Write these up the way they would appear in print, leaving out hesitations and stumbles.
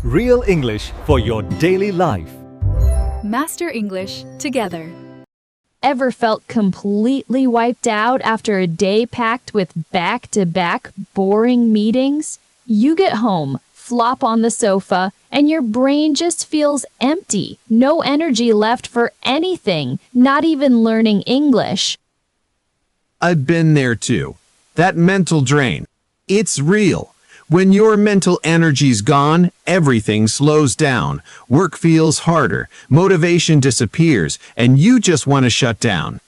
Real English for your daily life. Master English together. Ever felt completely wiped out after a day packed with back-to-back boring meetings? You get home, flop on the sofa, and your brain just feels empty. No energy left for anything, not even learning English. I've been there too. That mental drain. It's real. When your mental energy's gone, everything slows down. Work feels harder, motivation disappears, and you just want to shut down.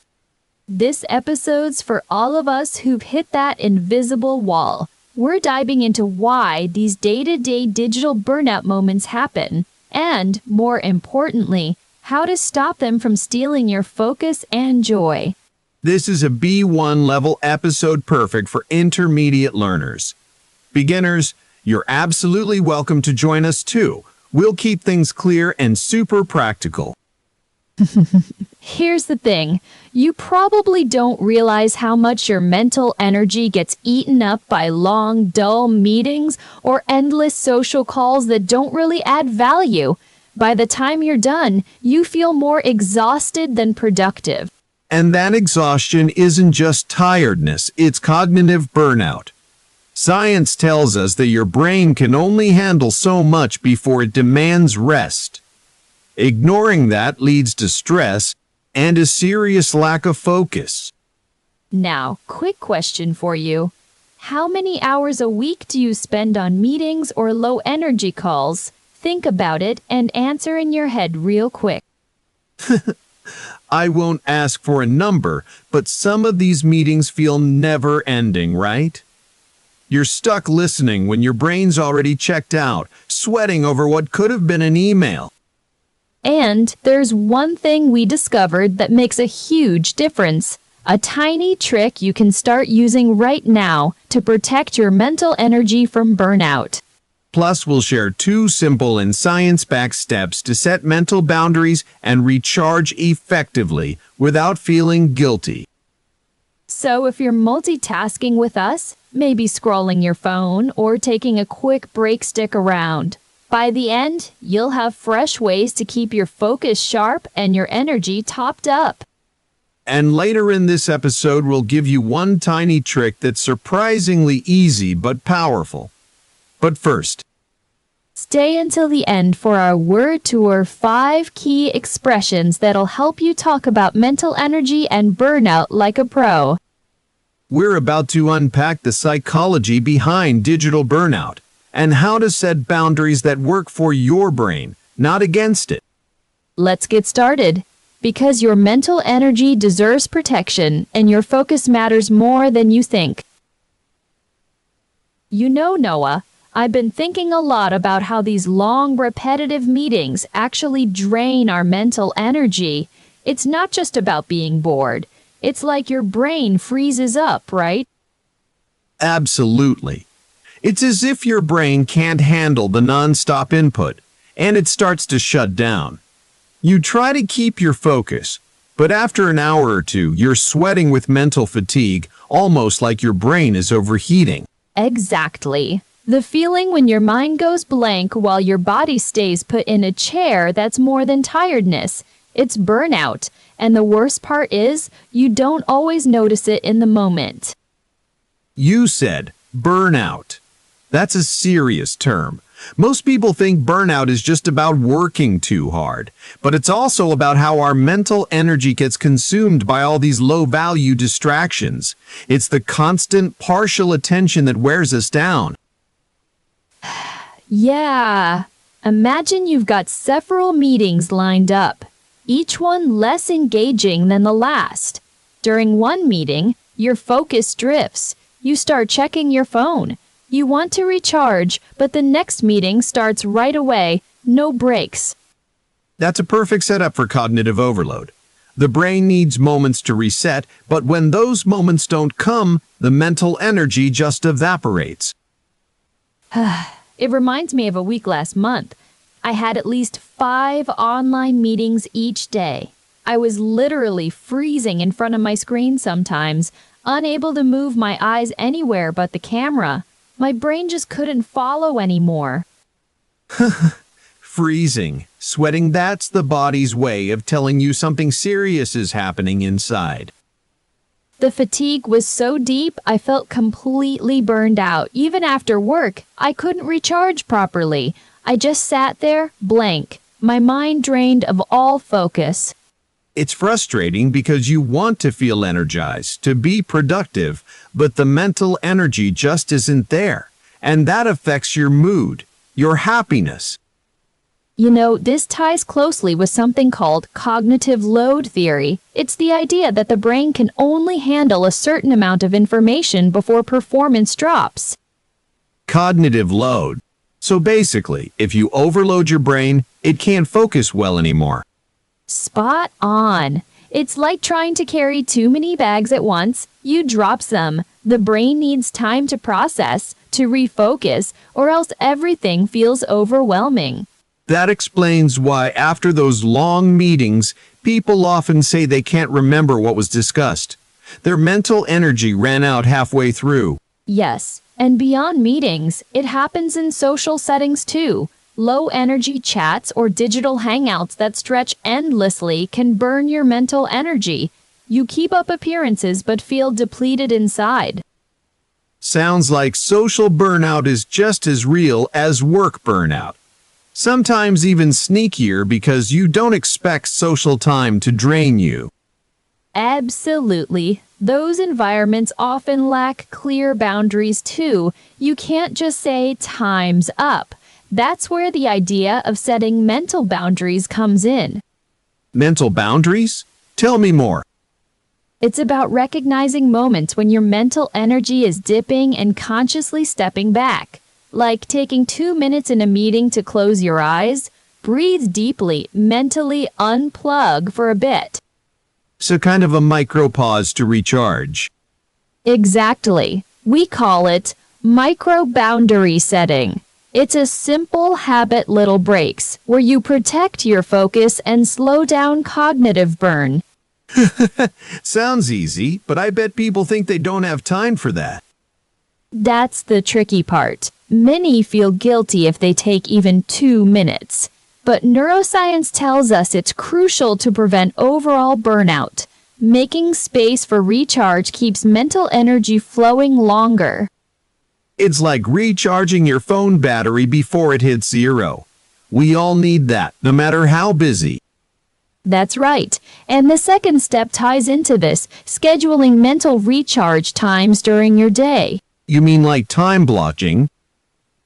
This episode's for all of us who've hit that invisible wall. We're diving into why these day-to-day digital burnout moments happen, and, more importantly, how to stop them from stealing your focus and joy. This is a B1 level episode perfect for intermediate learners. Beginners, you're absolutely welcome to join us too. We'll keep things clear and super practical. Here's the thing. You probably don't realize how much your mental energy gets eaten up by long, dull meetings or endless social calls that don't really add value. By the time you're done, you feel more exhausted than productive. And that exhaustion isn't just tiredness, it's cognitive burnout. Science tells us that your brain can only handle so much before it demands rest. Ignoring that leads to stress and a serious lack of focus. Now, quick question for you. How many hours a week do you spend on meetings or low-energy calls? Think about it and answer in your head real quick. I won't ask for a number, but some of these meetings feel never-ending, right? You're stuck listening when your brain's already checked out, sweating over what could have been an email. And there's one thing we discovered that makes a huge difference. A tiny trick you can start using right now to protect your mental energy from burnout. Plus, we'll share 2 simple and science-backed steps to set mental boundaries and recharge effectively without feeling guilty. So if you're multitasking with us, maybe scrolling your phone or taking a quick break, stick around. By the end, you'll have fresh ways to keep your focus sharp and your energy topped up. And later in this episode, we'll give you one tiny trick that's surprisingly easy but powerful. But first, stay until the end for our word tour 5 key expressions that'll help you talk about mental energy and burnout like a pro. We're about to unpack the psychology behind digital burnout and how to set boundaries that work for your brain, not against it. Let's get started. Because your mental energy deserves protection and your focus matters more than you think. You know, Noah, I've been thinking a lot about how these long, repetitive meetings actually drain our mental energy. It's not just about being bored. It's like your brain freezes up, right? Absolutely. It's as if your brain can't handle the non-stop input, and it starts to shut down. You try to keep your focus, but after an hour or two, you're sweating with mental fatigue, almost like your brain is overheating. Exactly. The feeling when your mind goes blank while your body stays put in a chair, that's more than tiredness. It's burnout. And the worst part is, you don't always notice it in the moment. You said burnout. That's a serious term. Most people think burnout is just about working too hard, but it's also about how our mental energy gets consumed by all these low-value distractions. It's the constant partial attention that wears us down. Yeah. Imagine you've got several meetings lined up, each one less engaging than the last. During one meeting, your focus drifts. You start checking your phone. You want to recharge, but the next meeting starts right away, no breaks. That's a perfect setup for cognitive overload. The brain needs moments to reset, but when those moments don't come, the mental energy just evaporates. It reminds me of a week last month. I had at least 5 online meetings each day. I was literally freezing in front of my screen sometimes, unable to move my eyes anywhere but the camera. My brain just couldn't follow anymore. Freezing. Sweating, that's the body's way of telling you something serious is happening inside. The fatigue was so deep, I felt completely burned out. Even after work, I couldn't recharge properly. I just sat there, blank, my mind drained of all focus. It's frustrating because you want to feel energized, to be productive, but the mental energy just isn't there. And that affects your mood, your happiness. You know, this ties closely with something called cognitive load theory. It's the idea that the brain can only handle a certain amount of information before performance drops. Cognitive load. So basically, if you overload your brain, it can't focus well anymore. Spot on. It's like trying to carry too many bags at once. You drop some. The brain needs time to process, to refocus, or else everything feels overwhelming. That explains why after those long meetings, people often say they can't remember what was discussed. Their mental energy ran out halfway through. Yes, and beyond meetings, it happens in social settings too. Low-energy chats or digital hangouts that stretch endlessly can burn your mental energy. You keep up appearances but feel depleted inside. Sounds like social burnout is just as real as work burnout. Sometimes even sneakier because you don't expect social time to drain you. Absolutely. Those environments often lack clear boundaries too. You can't just say time's up. That's where the idea of setting mental boundaries comes in. Mental boundaries? Tell me more. It's about recognizing moments when your mental energy is dipping and consciously stepping back. Like taking 2 minutes in a meeting to close your eyes, breathe deeply, mentally unplug for a bit. So kind of a micro pause to recharge. Exactly. We call it micro boundary setting. It's a simple habit, little breaks, where you protect your focus and slow down cognitive burn. Sounds easy, but I bet people think they don't have time for that. That's the tricky part. Many feel guilty if they take even 2 minutes. But neuroscience tells us it's crucial to prevent overall burnout. Making space for recharge keeps mental energy flowing longer. It's like recharging your phone battery before it hits zero. We all need that, no matter how busy. That's right. And the second step ties into this, scheduling mental recharge times during your day. You mean like time blocking?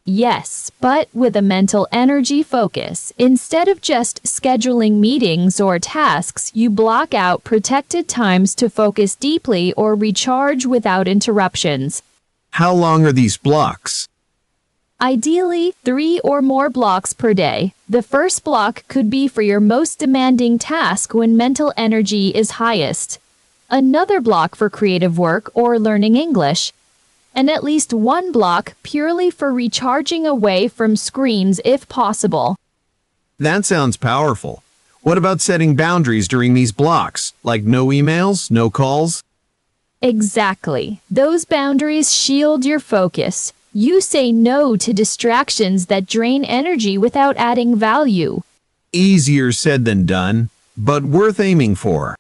Yes, but with a mental energy focus. Instead of just scheduling meetings or tasks, you block out protected times to focus deeply or recharge without interruptions. How long are these blocks? Ideally, 3 or more blocks per day. The first block could be for your most demanding task when mental energy is highest. Another block for creative work or learning English. And at least 1 block purely for recharging away from screens if possible. That sounds powerful. What about setting boundaries during these blocks? Like no emails, no calls? Exactly. Those boundaries shield your focus. You say no to distractions that drain energy without adding value. Easier said than done, but worth aiming for.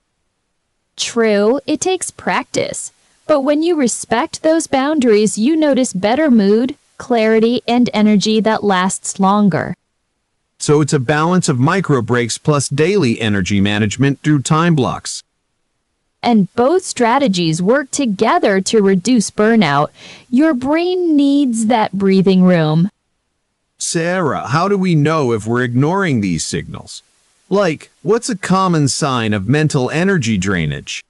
True, it takes practice. But when you respect those boundaries, you notice better mood, clarity, and energy that lasts longer. So it's a balance of micro breaks plus daily energy management through time blocks. And both strategies work together to reduce burnout. Your brain needs that breathing room. Sarah, how do we know if we're ignoring these signals? Like, what's a common sign of mental energy drainage?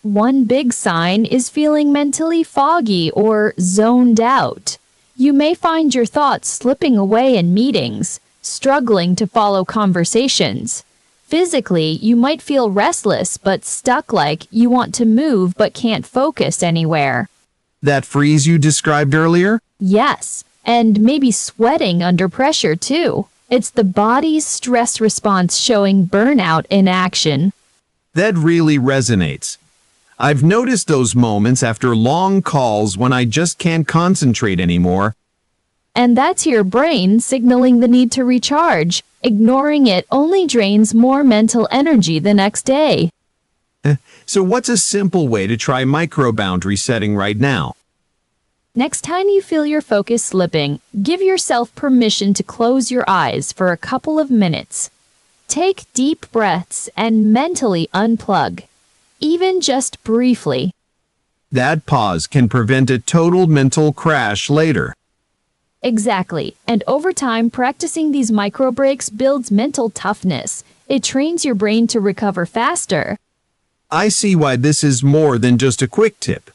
One big sign is feeling mentally foggy or zoned out. You may find your thoughts slipping away in meetings, struggling to follow conversations. Physically, you might feel restless but stuck, like you want to move but can't focus anywhere. That freeze you described earlier? Yes, and maybe sweating under pressure too. It's the body's stress response showing burnout in action. That really resonates. I've noticed those moments after long calls when I just can't concentrate anymore. And that's your brain signaling the need to recharge. Ignoring it only drains more mental energy the next day. So what's a simple way to try micro-boundary setting right now? Next time you feel your focus slipping, give yourself permission to close your eyes for a couple of minutes. Take deep breaths and mentally unplug, even just briefly. That pause can prevent a total mental crash later. Exactly, and over time, practicing these micro breaks builds mental toughness. It trains your brain to recover faster. I see why this is more than just a quick tip.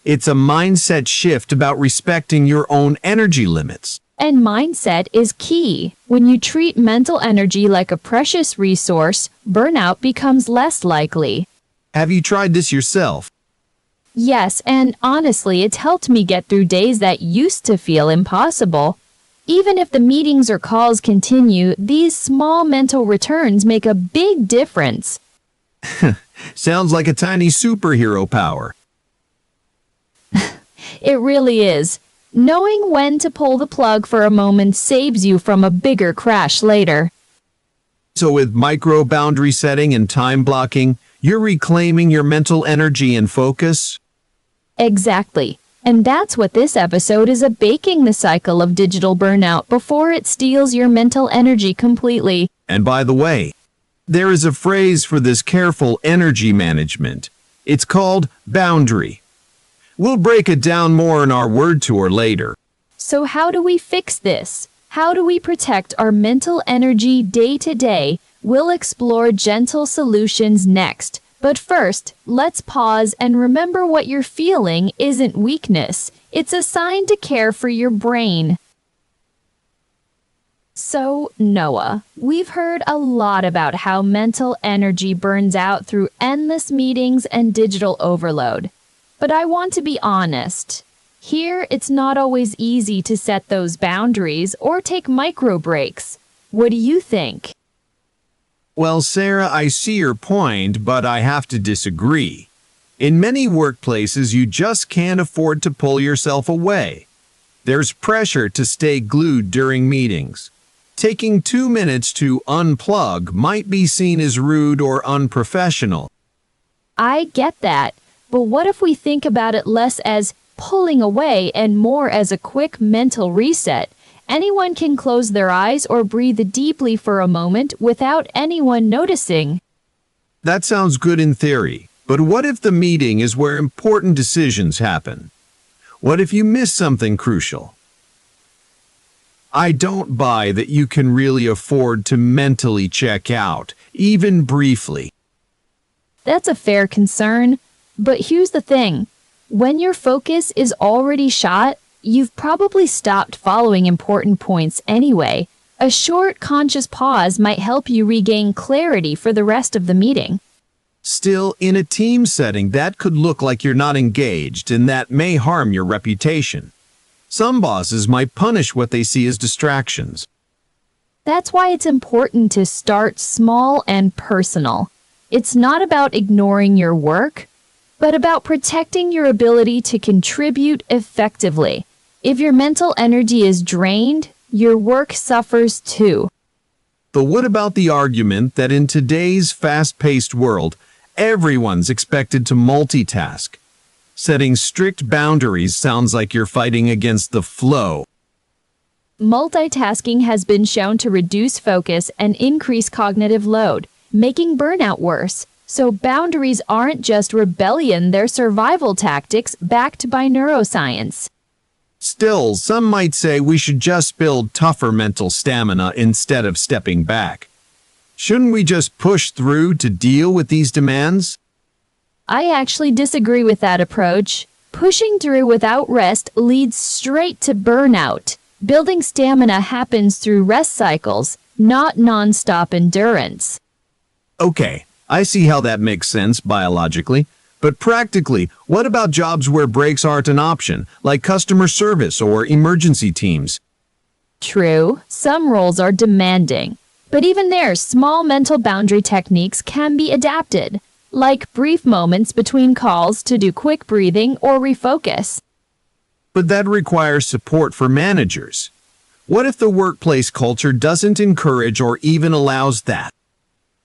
It's a mindset shift about respecting your own energy limits. And mindset is key. When you treat mental energy like a precious resource, burnout becomes less likely. Have you tried this yourself? Yes, and honestly, it's helped me get through days that used to feel impossible. Even if the meetings or calls continue, these small mental returns make a big difference. Sounds like a tiny superhero power. It really is. Knowing when to pull the plug for a moment saves you from a bigger crash later. So with micro boundary setting and time blocking, you're reclaiming your mental energy and focus? Exactly. And that's what this episode is, breaking the cycle of digital burnout before it steals your mental energy completely. And by the way, there is a phrase for this careful energy management. It's called boundary. We'll break it down more in our word tour later. So how do we fix this? How do we protect our mental energy day to day? We'll explore gentle solutions next. But first, let's pause and remember what you're feeling isn't weakness. It's a sign to care for your brain. So, Noah, we've heard a lot about how mental energy burns out through endless meetings and digital overload. But I want to be honest. Here, it's not always easy to set those boundaries or take micro breaks. What do you think? Well, Sarah, I see your point, but I have to disagree. In many workplaces, you just can't afford to pull yourself away. There's pressure to stay glued during meetings. Taking 2 minutes to unplug might be seen as rude or unprofessional. I get that, but what if we think about it less as pulling away and more as a quick mental reset? Anyone can close their eyes or breathe deeply for a moment without anyone noticing. That sounds good in theory, but what if the meeting is where important decisions happen? What if you miss something crucial? I don't buy that you can really afford to mentally check out, even briefly. That's a fair concern, but here's the thing. When your focus is already shot, you've probably stopped following important points anyway. A short, conscious pause might help you regain clarity for the rest of the meeting. Still, in a team setting, that could look like you're not engaged, and that may harm your reputation. Some bosses might punish what they see as distractions. That's why it's important to start small and personal. It's not about ignoring your work, but about protecting your ability to contribute effectively. If your mental energy is drained, your work suffers too. But what about the argument that in today's fast-paced world, everyone's expected to multitask? Setting strict boundaries sounds like you're fighting against the flow. Multitasking has been shown to reduce focus and increase cognitive load, making burnout worse. So boundaries aren't just rebellion, they're survival tactics backed by neuroscience. Still, some might say we should just build tougher mental stamina instead of stepping back. Shouldn't we just push through to deal with these demands? I actually disagree with that approach. Pushing through without rest leads straight to burnout. Building stamina happens through rest cycles, not non-stop endurance. Okay, I see how that makes sense biologically. But practically, what about jobs where breaks aren't an option, like customer service or emergency teams? True, some roles are demanding. But even there, small mental boundary techniques can be adapted, like brief moments between calls to do quick breathing or refocus. But that requires support for managers. What if the workplace culture doesn't encourage or even allows that?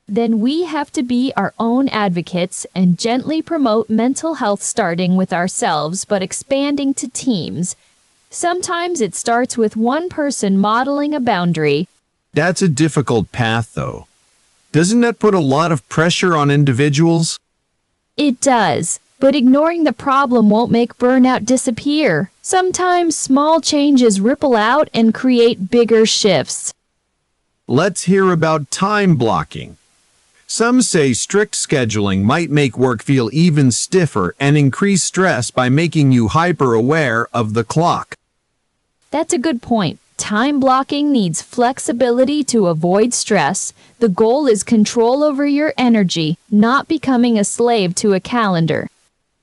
Then we have to be our own advocates and gently promote mental health, starting with ourselves but expanding to teams. Sometimes it starts with one person modeling a boundary. That's a difficult path, though. Doesn't that put a lot of pressure on individuals? It does, but ignoring the problem won't make burnout disappear. Sometimes small changes ripple out and create bigger shifts. Let's hear about time blocking. Some say strict scheduling might make work feel even stiffer and increase stress by making you hyper-aware of the clock. That's a good point. Time blocking needs flexibility to avoid stress. The goal is control over your energy, not becoming a slave to a calendar.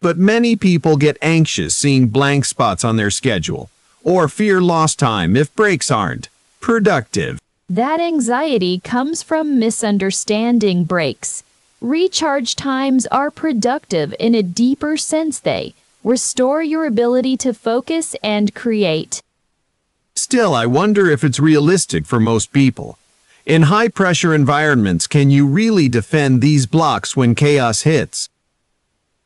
But many people get anxious seeing blank spots on their schedule, or fear lost time if breaks aren't productive. That anxiety comes from misunderstanding breaks. Recharge times are productive in a deeper sense. They restore your ability to focus and create. Still, I wonder if it's realistic for most people. In high-pressure environments, can you really defend these blocks when chaos hits?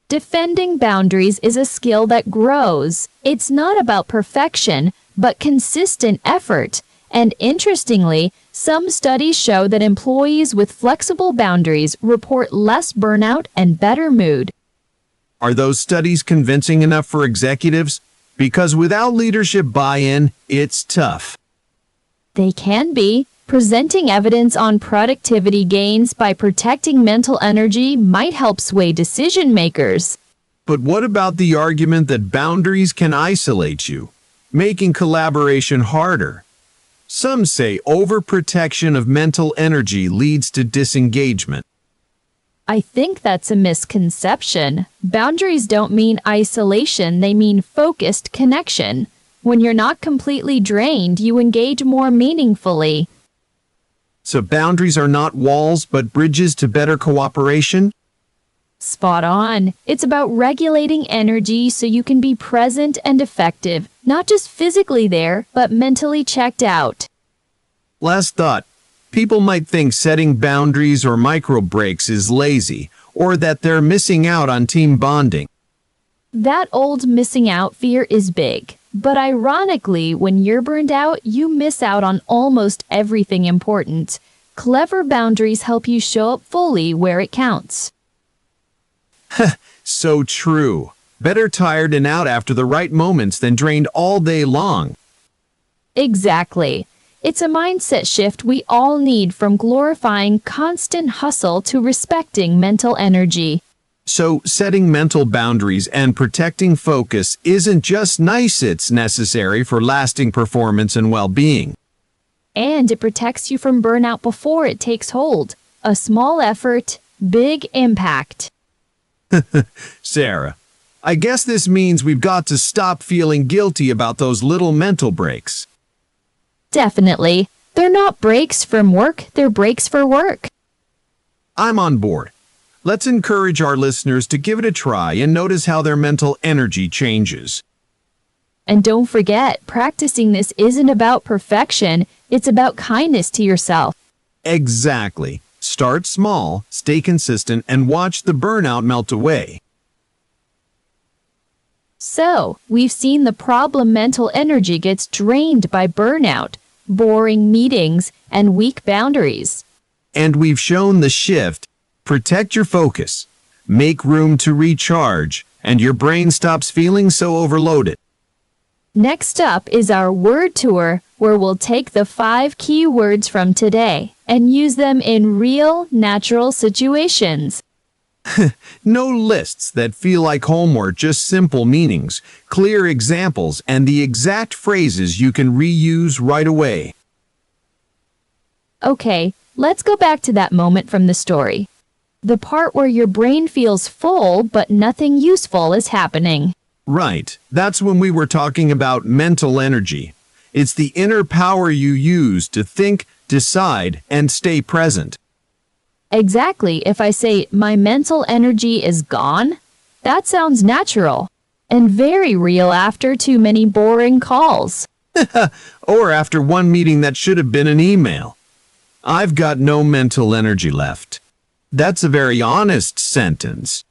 Defending boundaries is a skill that grows. It's not about perfection, but consistent effort. And interestingly, some studies show that employees with flexible boundaries report less burnout and better mood. Are those studies convincing enough for executives? Because without leadership buy-in, it's tough. They can be. Presenting evidence on productivity gains by protecting mental energy might help sway decision makers. But what about the argument that boundaries can isolate you, making collaboration harder? Some say overprotection of mental energy leads to disengagement. I think that's a misconception. Boundaries don't mean isolation, they mean focused connection. When you're not completely drained, you engage more meaningfully. So boundaries are not walls but bridges to better cooperation? Spot on. It's about regulating energy so you can be present and effective, not just physically there, but mentally checked out. Last thought. People might think setting boundaries or micro breaks is lazy, or that they're missing out on team bonding. That old missing out fear is big. But ironically, when you're burned out, you miss out on almost everything important. Clever boundaries help you show up fully where it counts. So true. Better tired and out after the right moments than drained all day long. Exactly. It's a mindset shift we all need, from glorifying constant hustle to respecting mental energy. So setting mental boundaries and protecting focus isn't just nice, it's necessary for lasting performance and well-being. And it protects you from burnout before it takes hold. A small effort, big impact. Sarah, I guess this means we've got to stop feeling guilty about those little mental breaks. Definitely. They're not breaks from work, they're breaks for work. I'm on board. Let's encourage our listeners to give it a try and notice how their mental energy changes. And don't forget, practicing this isn't about perfection, it's about kindness to yourself. Exactly. Start small, stay consistent, and watch the burnout melt away. So, we've seen the problem: mental energy gets drained by burnout, boring meetings, and weak boundaries. And we've shown the shift. Protect your focus, make room to recharge, and your brain stops feeling so overloaded. Next up is our word tour, where we'll take the 5 key words from today and use them in real, natural situations. No lists that feel like homework, just simple meanings, clear examples, and the exact phrases you can reuse right away. Okay, let's go back to that moment from the story. The part where your brain feels full but nothing useful is happening. Right, that's when we were talking about mental energy. It's the inner power you use to think, decide, and stay present. Exactly. If I say, my mental energy is gone, that sounds natural. and very real after too many boring calls. Or after one meeting that should have been an email. I've got no mental energy left. That's a very honest sentence.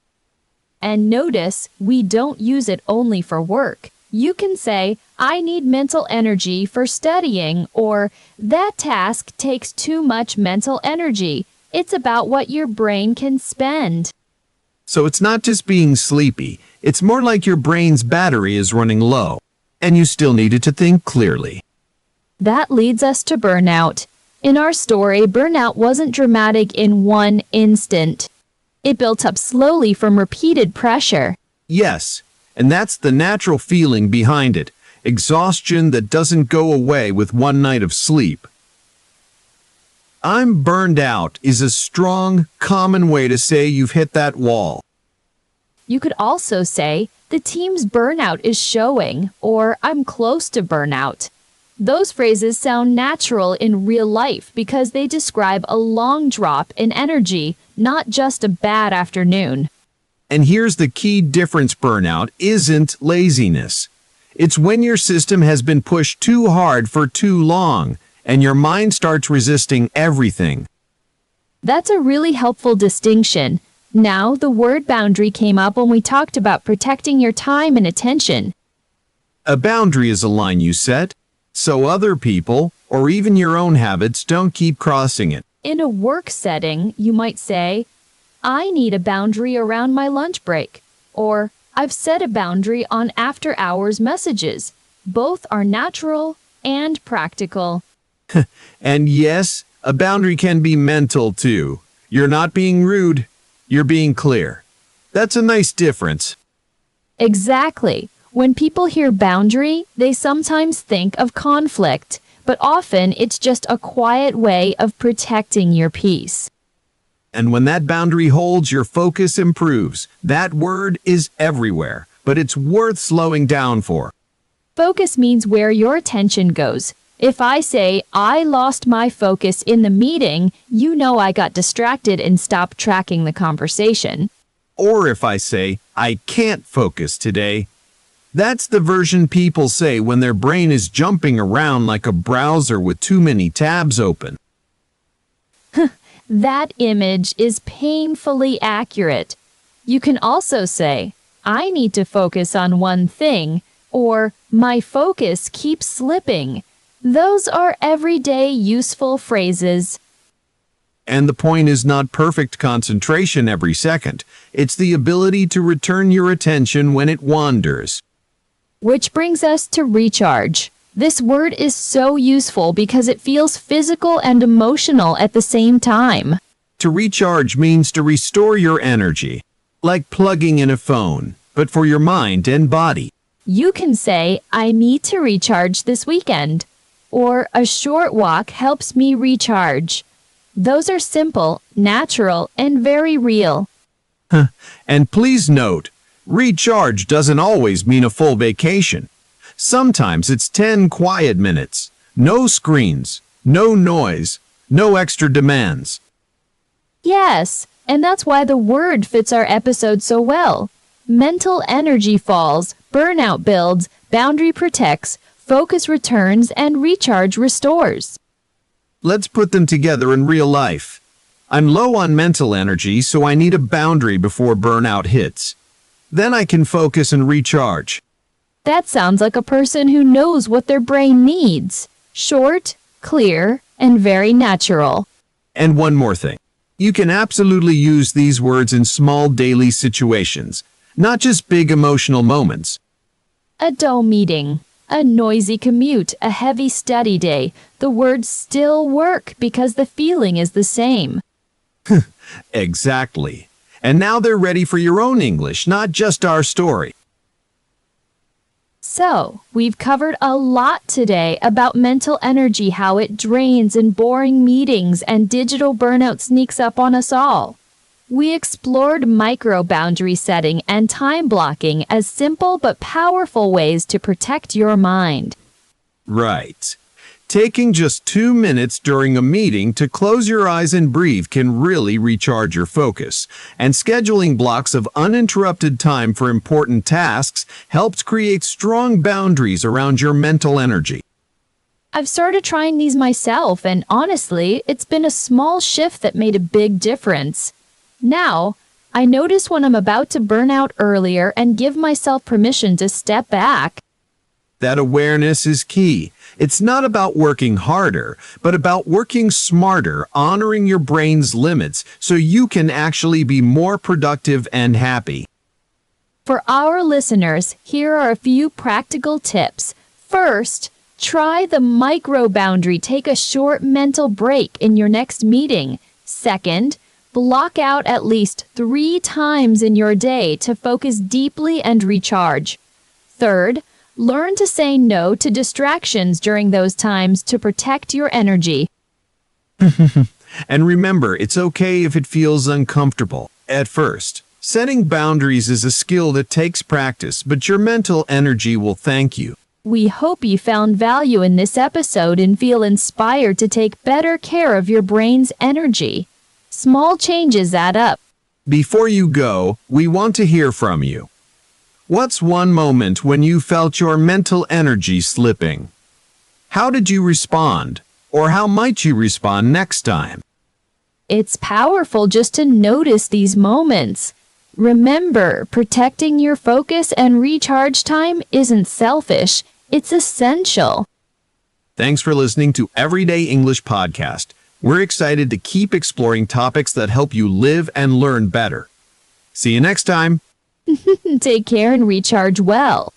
And notice, we don't use it only for work. You can say, I need mental energy for studying, or that task takes too much mental energy. It's about what your brain can spend. So it's not just being sleepy, it's more like your brain's battery is running low, and you still needed to think clearly. That leads us to burnout. In our story, burnout wasn't dramatic in one instant. It built up slowly from repeated pressure. Yes, and that's the natural feeling behind it, exhaustion that doesn't go away with one night of sleep. I'm burned out is a strong, common way to say you've hit that wall. You could also say, the team's burnout is showing, or I'm close to burnout. Those phrases sound natural in real life because they describe a long drop in energy, not just a bad afternoon. And here's the key difference: burnout isn't laziness. It's when your system has been pushed too hard for too long, and your mind starts resisting everything. That's a really helpful distinction. Now, the word boundary came up when we talked about protecting your time and attention. A boundary is a line you set, so other people, or even your own habits, don't keep crossing it. In a work setting, you might say, I need a boundary around my lunch break, or I've set a boundary on after-hours messages. Both are natural and practical. And yes, a boundary can be mental too. You're not being rude, you're being clear. That's a nice difference. Exactly. When people hear boundary, they sometimes think of conflict, but often it's just a quiet way of protecting your peace. And when that boundary holds, your focus improves. That word is everywhere, but it's worth slowing down for. Focus means where your attention goes. If I say, I lost my focus in the meeting, you know I got distracted and stopped tracking the conversation. Or if I say, I can't focus today, that's the version people say when their brain is jumping around like a browser with too many tabs open. That image is painfully accurate. You can also say, I need to focus on one thing, or my focus keeps slipping. Those are everyday useful phrases. And the point is not perfect concentration every second. It's the ability to return your attention when it wanders. Which brings us to recharge. This word is so useful because it feels physical and emotional at the same time. To recharge means to restore your energy, like plugging in a phone, but for your mind and body. You can say, I need to recharge this weekend, or a short walk helps me recharge. Those are simple, natural, and very real. And please note, recharge doesn't always mean a full vacation. Sometimes it's 10 quiet minutes, no screens, no noise, no extra demands. Yes, and that's why the word fits our episode so well. Mental energy falls, burnout builds, boundary protects, focus returns, and recharge restores. Let's put them together in real life. I'm low on mental energy, so I need a boundary before burnout hits. Then I can focus and recharge. That sounds like a person who knows what their brain needs. Short, clear, and very natural. And one more thing. You can absolutely use these words in small daily situations, not just big emotional moments. A dull meeting, a noisy commute, a heavy study day. The words still work because the feeling is the same. Exactly. And now they're ready for your own English, not just our story. So, we've covered a lot today about mental energy, how it drains in boring meetings and digital burnout sneaks up on us all. We explored micro-boundary setting and time blocking as simple but powerful ways to protect your mind. Right. Taking just 2 minutes during a meeting to close your eyes and breathe can really recharge your focus. And scheduling blocks of uninterrupted time for important tasks helps create strong boundaries around your mental energy. I've started trying these myself, and honestly, it's been a small shift that made a big difference. Now, I notice when I'm about to burn out earlier and give myself permission to step back. That awareness is key. It's not about working harder, but about working smarter, honoring your brain's limits so you can actually be more productive and happy. For our listeners, here are a few practical tips. First, try the micro boundary. Take a short mental break in your next meeting. Second, block out at least 3 times in your day to focus deeply and recharge. Third, learn to say no to distractions during those times to protect your energy. And remember, it's okay if it feels uncomfortable at first. Setting boundaries is a skill that takes practice, but your mental energy will thank you. We hope you found value in this episode and feel inspired to take better care of your brain's energy. Small changes add up. Before you go, we want to hear from you. What's one moment when you felt your mental energy slipping? How did you respond? Or how might you respond next time? It's powerful just to notice these moments. Remember, protecting your focus and recharge time isn't selfish, it's essential. Thanks for listening to Everyday English Podcast. We're excited to keep exploring topics that help you live and learn better. See you next time. Take care and recharge well.